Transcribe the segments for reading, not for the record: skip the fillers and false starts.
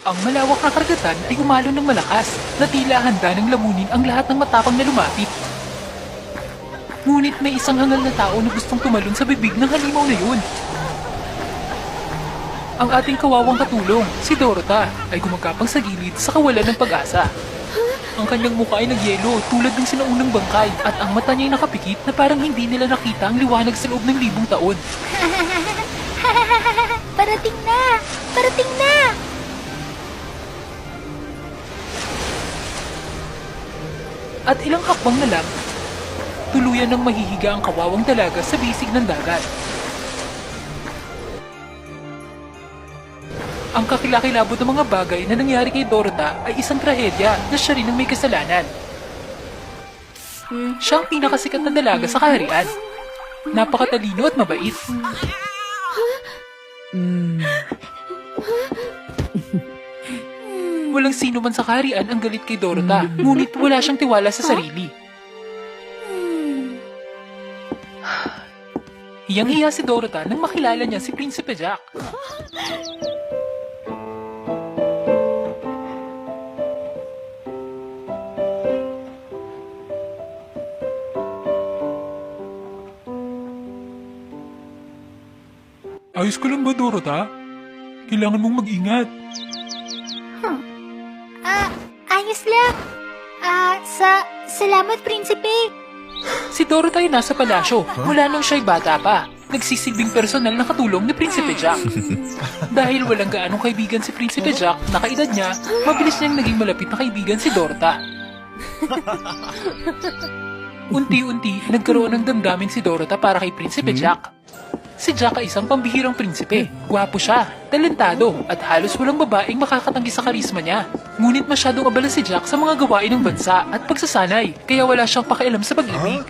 Ang malawak na karagatan ay umalo ng malakas na tila handa ng lamunin ang lahat ng matapang na lumapit. Ngunit may isang hangal na tao na gustong tumalon sa bibig ng halimaw na yun. Ang ating kawawang katulong, si Dorota, ay gumagapang sa gilid sa kawalan ng pag-asa. Ang kanyang mukha ay nagyelo tulad ng sinaunang bangkay at ang mata niya ay nakapikit na parang hindi nila nakita ang liwanag sa loob ng 1,000 taon. Parating na! Parating na! At ilang hakbang na lang, tuluyan ng mahihiga ang kawawang dalaga sa bisig ng dagat. Ang kakilakilabot ng mga bagay na nangyari kay Dorota ay isang trahedya na siya rin ang may kasalanan. Siya ang pinakasikat na dalaga sa kaharian. Napakatalino at mabait. Walang sino man sa kaharian ang galit kay Dorota, ngunit wala siyang tiwala sa sarili. Hiyang-hiya si Dorota nang makilala niya si Prinsipe Jack. Ayos ka lang ba, Dorota? Kailangan mong mag-ingat. Ayos lang. Salamat, Prinsipe. Si Dorota ay nasa palasyo mula nung siya'y bata pa. Nagsisilbing personal na katulong ni Prinsipe Jack. Dahil walang gaanong kaibigan si Prinsipe Jack, nakaedad niya, mabilis niyang naging malapit na kaibigan si Dorota. Unti-unti, nagkaroon ng damdamin si Dorota para kay Prinsipe Jack. Si Jack ay isang pambihirang prinsipe. Gwapo siya, talentado, at halos walang babaeng makakatanggi sa karisma niya. Ngunit masyadong abala si Jack sa mga gawain ng bansa at pagsasanay, kaya wala siyang pakialam sa pag-ibig.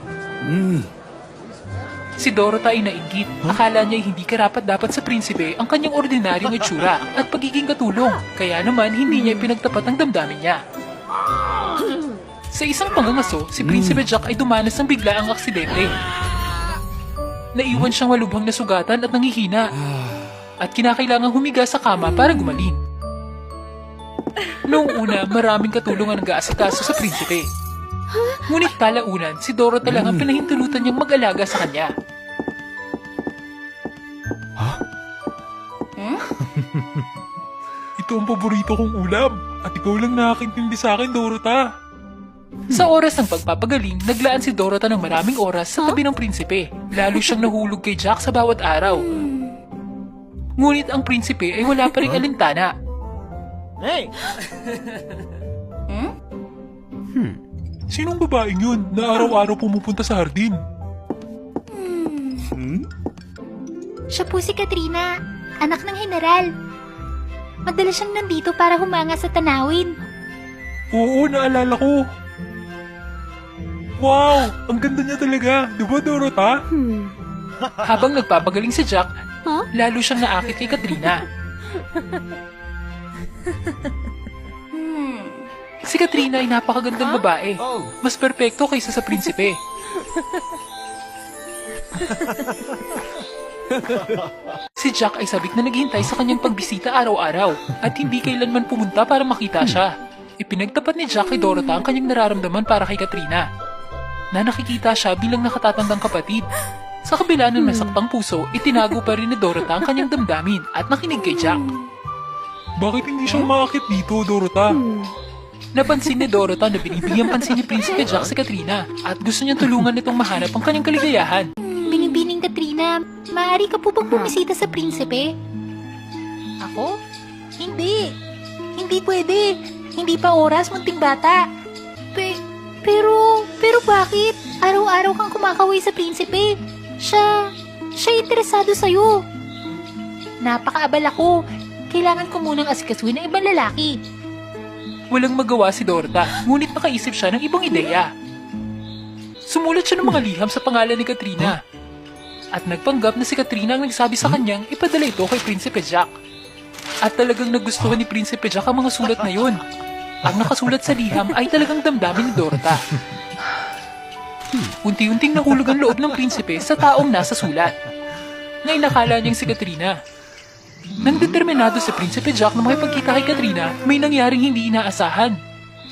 Si Dorota ay nainggit. Akala niya ay hindi karapat-dapat sa prinsipe ang kanyang ordinaryong itsura at pagiging katulong, kaya naman hindi niya ipinagtapat ang damdamin niya. Sa isang pangangaso, si Prinsipe Jack ay dumanas ng biglaang aksidente. Naiwan siyang malubhang na sugatan at nangihina. At kinakailangang humiga sa kama para gumaling. Noong una, maraming katulong ang nag-aasikaso sa prinsipe. Ngunit kalaunan, si Dorota lang ang pinahintulutan niyang mag-alaga sa kanya. Ito ang paborito kong ulam at ikaw lang nakakintindi sa akin, Dorota. Sa oras ng pagpapagaling, naglaan si Dorota ng maraming oras sa tabi ng prinsipe. Lalo siyang nahulog kay Jack sa bawat araw. Ngunit ang prinsipe ay wala pa ring alintana. Hey! Sinong babaeng yun na araw-araw pumupunta sa hardin? Siya po si Katrina, anak ng general. Madalas siyang nandito para humanga sa tanawin. Oo, naalala ko. Wow! Ang ganda niya talaga. Di ba, Dorota? Habang nagpapagaling si Jack, lalo siyang naakit kay Katrina. Si Katrina ay napakagandang babae. Mas perpekto kaysa sa prinsipe. Si Jack ay sabik na naghihintay sa kanyang pagbisita araw-araw at hindi kailanman pumunta para makita siya. Ipinagtapat ni Jack kay Dorota ang kanyang nararamdaman para kay Katrina, na nakikita siya bilang nakatatandang kapatid. Sa kabila ng nasaktang puso, itinago pa rin ni Dorota ang kanyang damdamin at nakinig kay Jack. Bakit hindi siya umakit dito, Dorota? Napansin ni Dorota na binibigyan pansin ni Prinsipe Jack si Katrina at gusto niyang tulungan nitong mahanap ang kanyang kaligayahan. Binibining Katrina, maaari ka po bang bumisita sa prinsipe? Ako? Hindi. Hindi pwede. Hindi pa oras, munting bata. Pero bakit? Araw-araw kang kumakaway sa prinsipe. Siya interesado sa'yo. Napakaabala ko. Kailangan ko munang asikasuhin ng ibang lalaki. Walang magawa si Dorota, ngunit nakaisip siya ng ibang ideya. Sumulat siya ng mga liham sa pangalan ni Katrina. At nagpanggap na si Katrina ang nagsabi sa kanyang ipadala ito kay Prinsipe Jack. At talagang nagustuhan ni Prinsipe Jack ang mga sulat na yun. Ang nakasulat sa liham ay talagang damdamin ni Dorota. Unti-unting nahulog ang loob ng prinsipe sa taong nasa sulat, na inakala niyang si Katrina. Nang determinado si Prinsipe Jack na makipagkita kay Katrina, may nangyaring hindi inaasahan.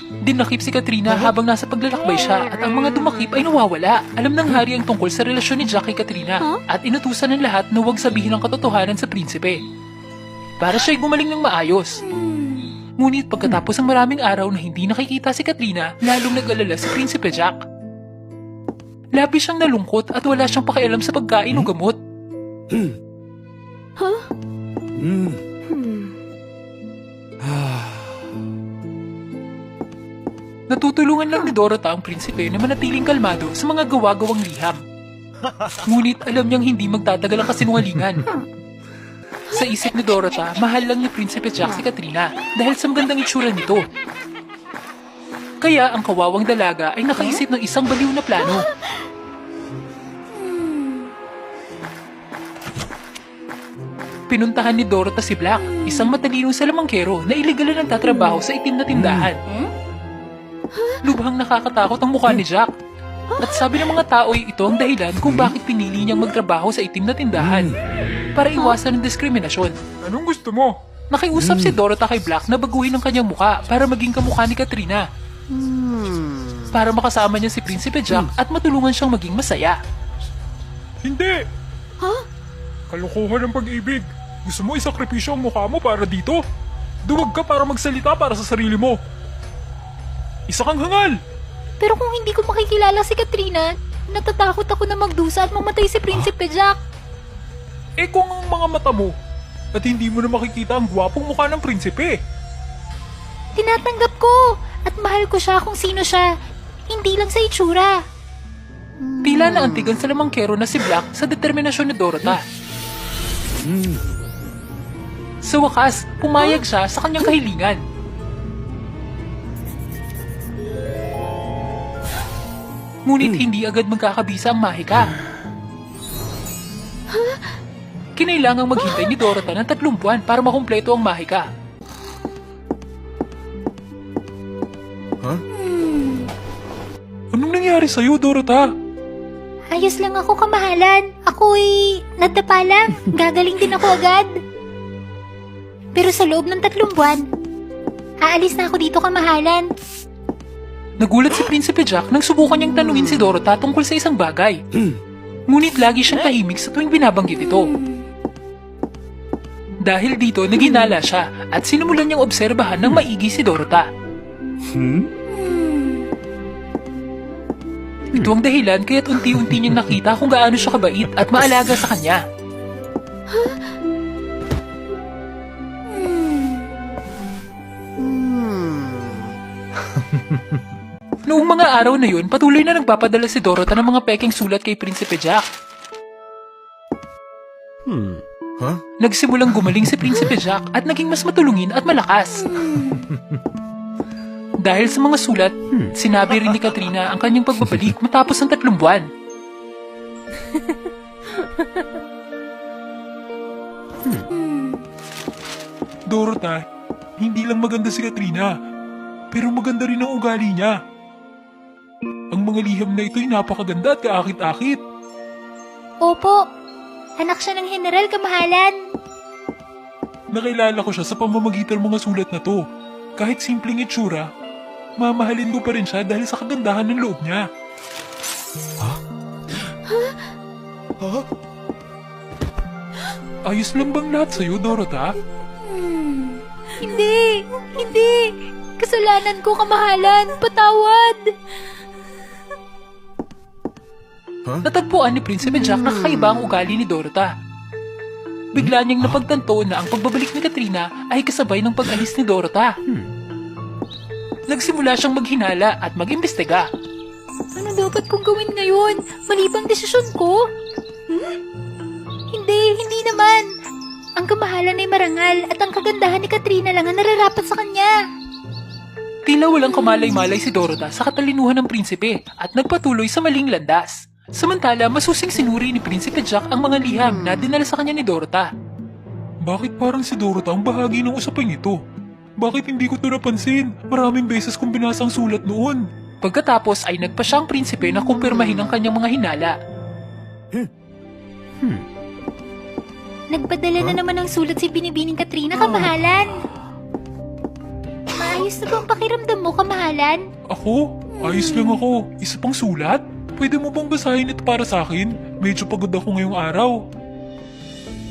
Dinakip si Katrina habang nasa paglalakbay siya at ang mga dumakip ay nawawala. Alam ng hari ang tungkol sa relasyon ni Jack kay Katrina at inutusan ng lahat na huwag sabihin ang katotohanan sa prinsipe. Para siya'y gumaling ng maayos. Ngunit pagkatapos ng maraming araw na hindi nakikita si Katrina, lalong nag-alala si Prinsipe Jack. Labis siyang nalungkot at wala siyang pakialam sa pagkain o gamot. Natutulungan lang ni Dorota ang prinsipe na manatiling kalmado sa mga gawa-gawang liham. Ngunit alam niyang hindi magtatagal ang kasinungalingan. Sa isip ni Dorota, mahal lang ni Prinsipe Jack si Katrina dahil sa magandang itsura nito. Kaya ang kawawang dalaga ay nakaisip ng isang baliw na plano. Pinuntahan ni Dorota si Black, isang matalinong salamangkero na iligal na nagtatrabaho sa itim na tindahan. Lubhang nakakatakot ang mukha ni Jack. At sabi ng mga tao ay ito ang dahilan kung bakit pinili niyang magtrabaho sa itim na tindahan para iwasan ang diskriminasyon. Anong gusto mo? Nakiusap si Dorota kay Black na baguhin ang kanyang mukha para maging kamukha ni Katrina. Para makasama niya si Prinsipe Jack at matulungan siyang maging masaya. Hindi! Kalukuhan ng pag-ibig. Gusto mo isakripisyo ang mukha mo para dito? Duwag ka para magsalita para sa sarili mo. Isa kang hangal! Pero kung hindi ko makikilala si Katrina, natatakot ako na magdusa at mamatay si Prinsipe Jack. Eh kung ang mga mata mo at hindi mo na makikita ang gwapong mukha ng prinsipe. Tinatanggap ko at mahal ko siya kung sino siya, hindi lang sa itsura. Tila naantigan sa lamangkero na si Black sa determinasyon ni Dorota. Sa wakas, pumayag siya sa kanyang kahilingan. Ngunit hindi agad magkakabisa ang mahika. Kinailangang maghintay ni Dorota ng 3 buwan para makumpleto ang mahika. Anong nangyari sa'yo, Dorota? Ayos lang ako, kamahalan. Ako'y nadapa lang. Gagaling din ako agad. Pero sa loob ng 3 buwan, aalis na ako dito, kamahalan. Nagulat si Prinsipe Jack nang subukan niyang tanungin si Dorota tungkol sa isang bagay. Ngunit lagi siyang tahimik sa tuwing binabanggit ito. Dahil dito, naghinala siya at sinimulan niyang obserbahan ng maigi si Dorota. Ito ang dahilan kaya't unti-unti niyang nakita kung gaano siya kabait at maalaga sa kanya. Noong mga araw na yun, patuloy na nagpapadala si Dorota ng mga peking sulat kay Prinsipe Jack. Nagsimulang gumaling si Prinsipe Jack at naging mas matulungin at malakas. Dahil sa mga sulat, sinabi rin ni Katrina ang kanyang pagbabalik matapos ng 3 buwan. Dorota, hindi lang maganda si Katrina, pero maganda rin ang ugali niya. Ang mga liham na ito'y napakaganda at kaakit-akit. Opo, anak siya ng general, kamahalan. Nakilala ko siya sa pamamagitan ng mga sulat na to. Kahit simpleng itsura, mamahalin ko pa rin siya dahil sa kagandahan ng loob niya. Ayos lang bang lahat sa'yo, Dorota? Hindi, hindi. Kasalanan ko, kamahalan. Patawad. Natagpuan ni Prinsipe Jack na kakaiba ang ugali ni Dorota. Bigla niyang napagtanto na ang pagbabalik ni Katrina ay kasabay ng pag-alis ni Dorota. Nagsimula siyang maghinala at mag-imbestiga. Ano dapat kong gawin ngayon? Mali bang desisyon ko? Hindi naman. Ang kamahalan ay marangal at ang kagandahan ni Katrina lang ang nararapat sa kanya. Tila walang kamalay-malay si Dorota sa katalinuhan ng prinsipe at nagpatuloy sa maling landas. Samantala, masusing sinuri ni Prinsipe Jack ang mga liham na dinala sa kanya ni Dorota. Bakit parang si Dorota ang bahagi ng usaping ito? Bakit hindi ko ito napansin? Maraming beses kong binasa ang sulat noon. Pagkatapos ay nagpa siyang prinsipe na kumpirmahin ang kanyang mga hinala. Nagpadala na naman ng sulat si Binibining Katrina, kamahalan. Maayos na bang pakiramdam mo, kamahalan? Ako? Ayos lang ako. Isa pang sulat? Pwede mo bang basahin ito para sa akin? Medyo pagod ako ngayong araw.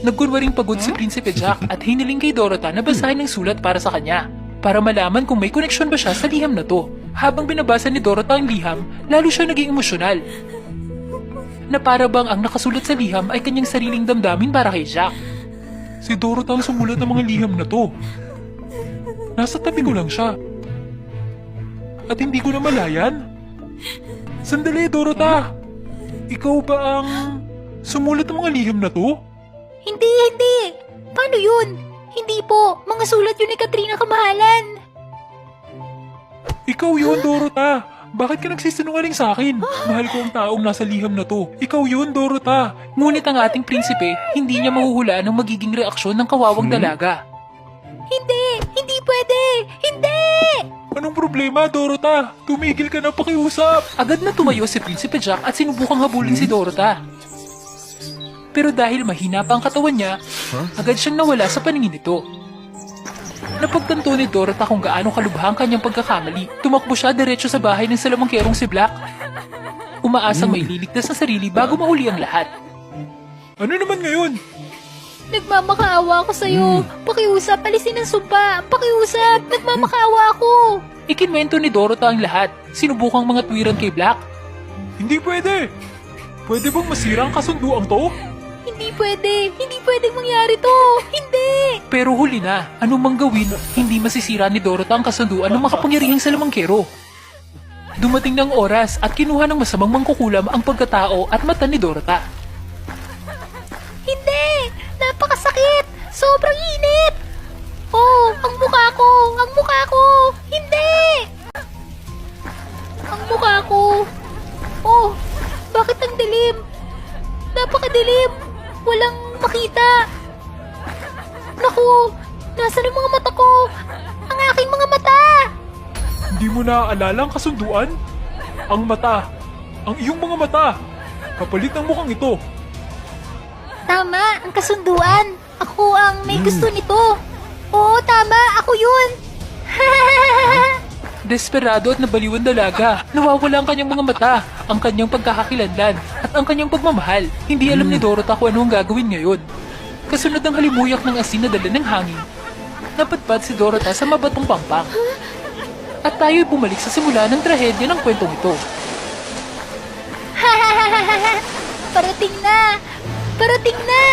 Nagkunwaring pagod si Prinsipe Jack at hiniling kay Dorota na basahin ng sulat para sa kanya, para malaman kung may koneksyon ba siya sa liham na to. Habang binabasa ni Dorota ang liham, lalo siya naging emosyonal. Na para bang ang nakasulat sa liham ay kanyang sariling damdamin para kay Jack. Si Dorota ang sumulat ng mga liham na to. Nasa tabi ko lang siya. At hindi ko na malayan. Sandali, Dorota! Ikaw ba ang sumulat ng mga liham na to? Hindi. Paano yun? Hindi po. Mga sulat yun ni Katrina, kamahalan. Ikaw yun, Dorota! Bakit ka nagsisinungaling sa akin? Mahal ko ang taong nasa liham na to. Ikaw yun, Dorota! Ngunit ang ating prinsipe, hindi niya mahuhulaan ang magiging reaksyon ng kawawang dalaga. Hindi pwede. Hindi! Anong problema, Dorota? Tumigil ka na pakiusap! Agad na tumayo si Prinsipe Jack at sinubukang habulin si Dorota. Pero dahil mahina pa ang katawan niya, agad siyang nawala sa paningin nito. Napagtanto ni Dorota kung gaano kalubha ang kanyang pagkakamali. Tumakbo siya diretso sa bahay ng salamangkerong si Black. Umaasang maililigtas sa sarili bago mahuli ang lahat. Ano naman ngayon? Nagmamakaawa ako sa'yo. Pakiusap, alisin ang sumpa. Pakiusap, nagmamakaawa ako. Ikinwento ni Dorota ang lahat. Sinubukang mga tuwiran kay Black. Hindi pwede! Pwede bang masira ang kasunduang to? Hindi pwedeng mangyari to. Hindi! Pero huli na, anong mang gawin, hindi masisira ni Dorota ang kasunduan ng makapangyarihang salamangkero. Dumating ng oras at kinuha ng masamang mangkukulam ang pagkatao at mata ni Dorota. Hindi! Napakasakit! Sobrang init! Oh, ang mukha ko! Ang mukha ko! Hindi! Ang mukha ko! Oh, bakit ang dilim? Napakadilim! Walang makita! Naku! Nasaan ang mga mata ko? Ang aking mga mata! Hindi mo naaalala ang kasunduan? Ang mata. Ang iyong mga mata. Kapalit ng mukhang ito. Tama, ang kasunduan. Ako ang may gusto nito. Oo, tama. Ako yun. Desperado at nabaliw ang dalaga. Nawawala ang kanyang mga mata, ang kanyang pagkakakilanlan, at ang kanyang pagmamahal. Hindi alam ni Dorota kung ano ang gagawin ngayon. Kasunod ng halimuyak ng asin na dala ng hangin, napadpad si Dorota sa mabatong pampang. At tayo'y bumalik sa simula ng trahedya ng kwentong ito. Parating na! Parating na!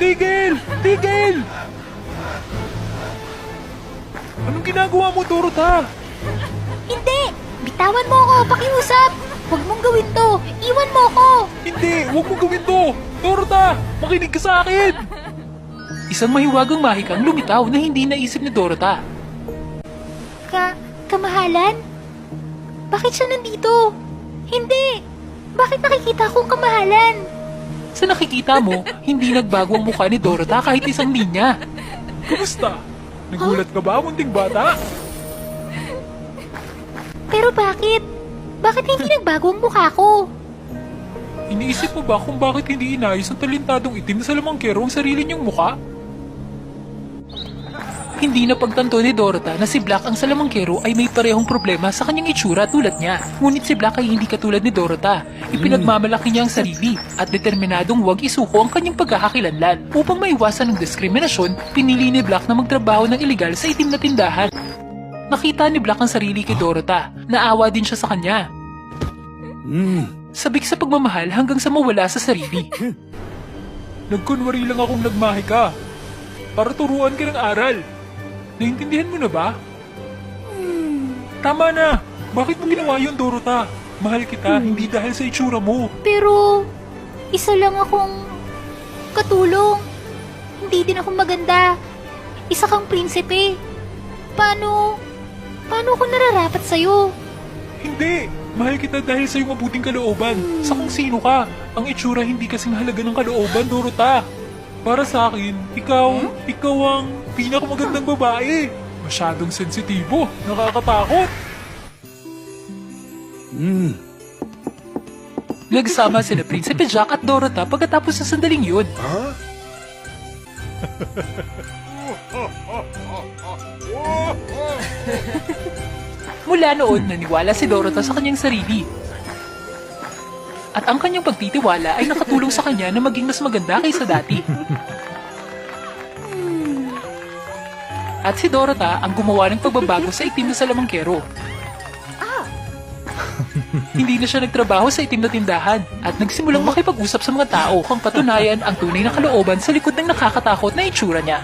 Tigil! Tigil! Anong ginagawa mo, Dorota? Hindi! Bitawan mo ako! Pakiusap! Huwag mong gawin to! Iwan mo ako! Hindi! Huwag mo gawin to! Dorota! Makinig ka sa akin! Isang mahiwagang mahikang lumitaw na hindi naisip ni Dorota. Kamahalan? Bakit siya nandito? Hindi! Bakit nakikita akong kamahalan? Sa nakikita mo, hindi nagbago ang mukha ni Dorota kahit isang linya. Kumusta? Nagulat ka ba, munting bata? Pero bakit? Bakit hindi nagbago ang mukha ko? Iniisip mo ba kung bakit hindi inayos ang talentadong itim na salamangkero ang sarili niyong mukha? Hindi na pagtanto ni Dorota na si Black ang salamangkero ay may parehong problema sa kanyang itsura tulad niya. Ngunit si Black ay hindi katulad ni Dorota. Ipinagmamalaki niya ang sarili at determinadong huwag isuko ang kanyang pagkakakilanlan. Upang maiwasan ng diskriminasyon, pinili ni Black na magtrabaho ng ilegal sa itim na tindahan. Nakita ni Black ang sarili kay Dorota. Naawa din siya sa kanya. Sabik sa pagmamahal hanggang sa mawala sa sarili. Nagkunwari lang akong nagmahi ka. Para turuan ka ng aral. Naintindihan mo na ba? Tama na! Bakit mo ginawa yun, Dorota? Mahal kita, hindi dahil sa itsura mo. Pero, isa lang akong katulong. Hindi din ako maganda. Isa kang prinsipe. Paano ako nararapat sa'yo? Hindi! Mahal kita dahil sa iyong mabuting kalooban. Sa kung sino ka. Ang itsura hindi kasing halaga ng kalooban, Dorota. Para sa akin, ikaw ang pinakamagandang babae. Masyadong sensitibo, nakakatakot. Nagsama sina Prinsipe Jack at Dorota pagkatapos sa sandaling yun. Mula noon, naniwala si Dorota sa kanyang sarili. At ang kanyang pagtitiwala ay nakatulong sa kanya na maging mas maganda kaysa dati. At si Dorota ang gumawa ng pagbabago sa itim na salamangkero. Hindi na siya nagtrabaho sa itim na tindahan at nagsimulang makipag-usap sa mga tao kung patunayan ang tunay na kalooban sa likod ng nakakatakot na itsura niya.